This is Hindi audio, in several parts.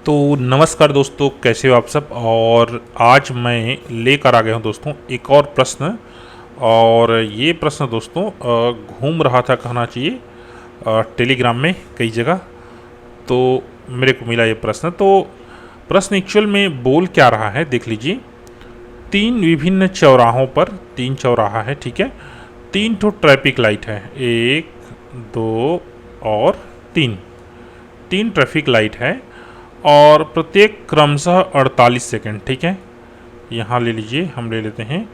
तो नमस्कार दोस्तों, कैसे हो आप सब। और आज मैं लेकर आ गया हूँ दोस्तों एक और प्रश्न। और ये प्रश्न दोस्तों घूम रहा था, कहना चाहिए, टेलीग्राम में कई जगह। तो मेरे को मिला ये प्रश्न। तो प्रश्न एक्चुअल में बोल क्या रहा है, देख लीजिए। तीन विभिन्न चौराहों पर, तीन चौराहा है, ठीक है, तीन ठो ट्रैफिक लाइट है, एक, दो और तीन। तीन ट्रैफिक लाइट है और प्रत्येक क्रमशः 48 सेकेंड, ठीक है। यहाँ ले लीजिए, हम ले लेते हैं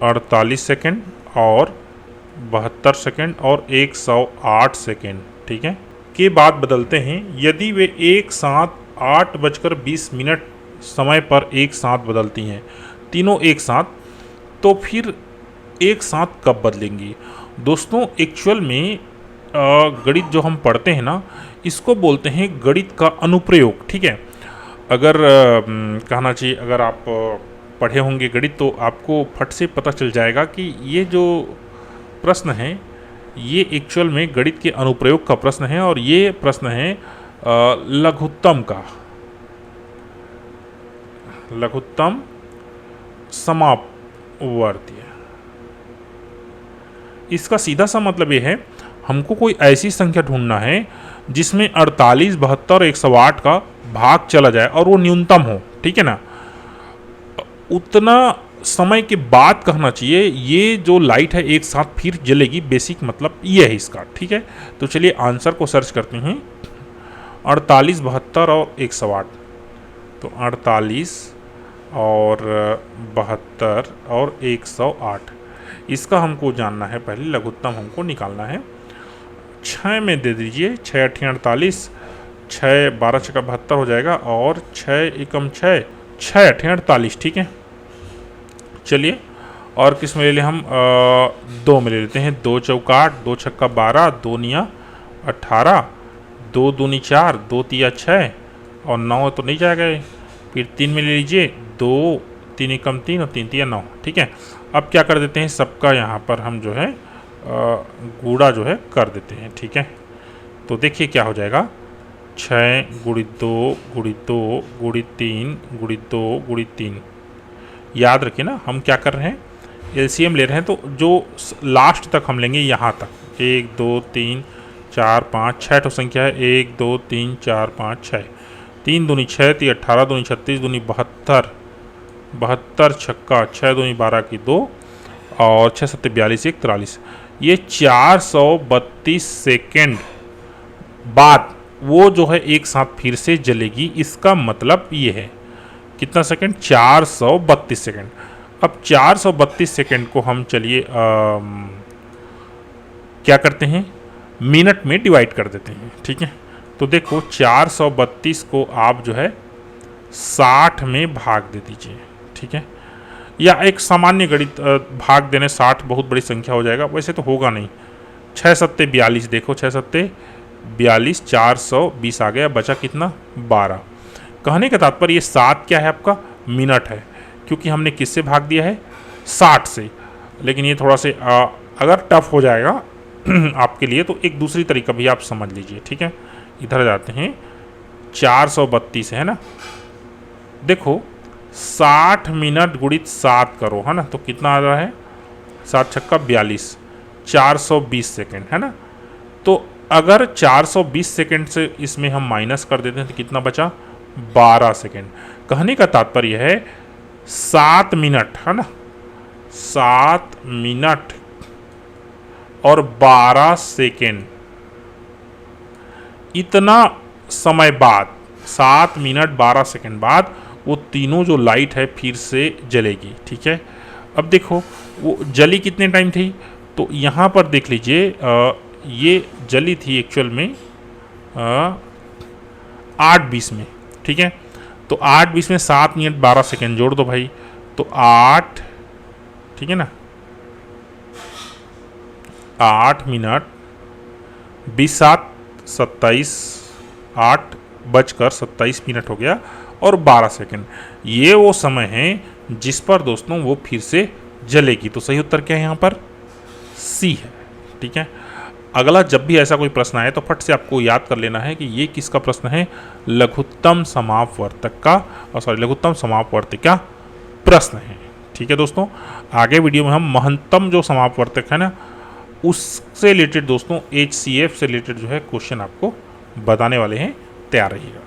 48 सेकेंड और 72 सेकेंड और 108 सेकेंड, ठीक है, के बाद बदलते हैं। यदि वे एक साथ 8:20 समय पर एक साथ बदलती हैं, तीनों एक साथ, तो फिर एक साथ कब बदलेंगी। दोस्तों एक्चुअल में गणित जो हम पढ़ते हैं ना, इसको बोलते हैं गणित का अनुप्रयोग, ठीक है। अगर कहना चाहिए, अगर आप पढ़े होंगे गणित तो आपको फट से पता चल जाएगा कि ये जो प्रश्न है ये एक्चुअल में गणित के अनुप्रयोग का प्रश्न है। और ये प्रश्न है लघुत्तम का, लघुत्तम समापवर्तीय। इसका सीधा सा मतलब ये है, हमको कोई ऐसी संख्या ढूंढना है जिसमें 48, 72 और 108 का भाग चला जाए और वो न्यूनतम हो, ठीक है ना। उतना समय के बाद कहना चाहिए ये जो लाइट है एक साथ फिर जलेगी, बेसिक मतलब ये है इसका, ठीक है। तो चलिए आंसर को सर्च करते हैं। 48, 72 और 108। तो 48 और 72 और 108, इसका हमको जानना है, पहले लघुत्तम हमको निकालना है। 6 में दे दीजिए, 6 8 48, 6 12 6 72 हो जाएगा और 6 एकम 6, 6 8 48, ठीक है। चलिए और किस में ले लें हम, 2 में ले लेते हैं। 2 चौका 8, 2 छक्का 12, 2 निया 18, 2 दूनी 4, 2 तिया 6 और 9 तो नहीं जाएगा। फिर 3 में ले लीजिए, 2 3 एकम 3 और 3 तिया 9, ठीक है। अब क्या कर देते हैं, सबका यहाँ पर हम जो है गुणा जो है कर देते हैं, ठीक है। तो देखिए क्या हो जाएगा, 6 गुणित 2 गुणित 2 गुणित 3 गुणित 2 गुणित 3। याद रखिए ना, हम क्या कर रहे हैं, एलसीएम ले रहे हैं। तो जो लास्ट तक हम लेंगे, यहाँ तक 1 2 3 4 5 6 तो संख्या है, 1 2 3 4 5 6, 3 दूनी 6, 3 18 दूनी 36 दूनी 72, 72 छक्का 6 दूनी 12 की 2 और 6 7 42 1 43। ये 432 सेकेंड बाद वो जो है एक साथ फिर से जलेगी। इसका मतलब ये है कितना सेकेंड, 432 सेकेंड। अब 432 सेकेंड को हम चलिए क्या करते हैं, मिनट में डिवाइड कर देते हैं, ठीक है। तो देखो 432 को आप जो है 60 में भाग दे दीजिए, ठीक है। या एक सामान्य गणित भाग देने 60 बहुत बड़ी संख्या हो जाएगा, वैसे तो होगा नहीं। 6 सत्ते 42, देखो 6 सत्ते 42, 420 आ गया, बचा कितना, 12। कहने का तात्पर्य ये 7 क्या है आपका, मिनट है, क्योंकि हमने किससे भाग दिया है, 60 से। लेकिन ये थोड़ा से अगर टफ हो जाएगा आपके लिए तो एक दूसरी तरीका भी आप समझ लीजिए, ठीक है। इधर जाते हैं, 432 है ना, देखो 60 मिनट गुणित 7 करो, है ना, तो कितना आ रहा है, 7 छक्का 42, 420 सेकेंड, है ना। तो अगर 420 सेकेंड से इसमें हम माइनस कर देते हैं तो कितना बचा, 12 सेकेंड। कहने का तात्पर्य है 7 मिनट, है ना, 7 मिनट और 12 सेकेंड, इतना समय बाद, 7 मिनट 12 सेकेंड बाद वो तीनों जो लाइट है फिर से जलेगी, ठीक है। अब देखो वो जली कितने टाइम थी, तो यहाँ पर देख लीजिए, ये जली थी एक्चुअल में 8:20 में, ठीक है। तो 8:20 में 7 मिनट 12 सेकेंड जोड़ दो भाई, तो 8, ठीक है ना, 8 मिनट 20 7 27, 8 बजकर 27 मिनट हो गया और 12 सेकेंड। ये वो समय है जिस पर दोस्तों वो फिर से जलेगी। तो सही उत्तर क्या है यहाँ पर, सी है, ठीक है। अगला जब भी ऐसा कोई प्रश्न आए तो फट से आपको याद कर लेना है कि ये किसका प्रश्न है, लघुत्तम समापवर्तक का, और लघुत्तम समापवर्तक का प्रश्न है। ठीक है दोस्तों, आगे वीडियो में हम महत्तम जो समापवर्तक है ना उससे रिलेटेड दोस्तों HCF से रिलेटेड जो है क्वेश्चन आपको बताने वाले हैं, तैयार रहिएगा।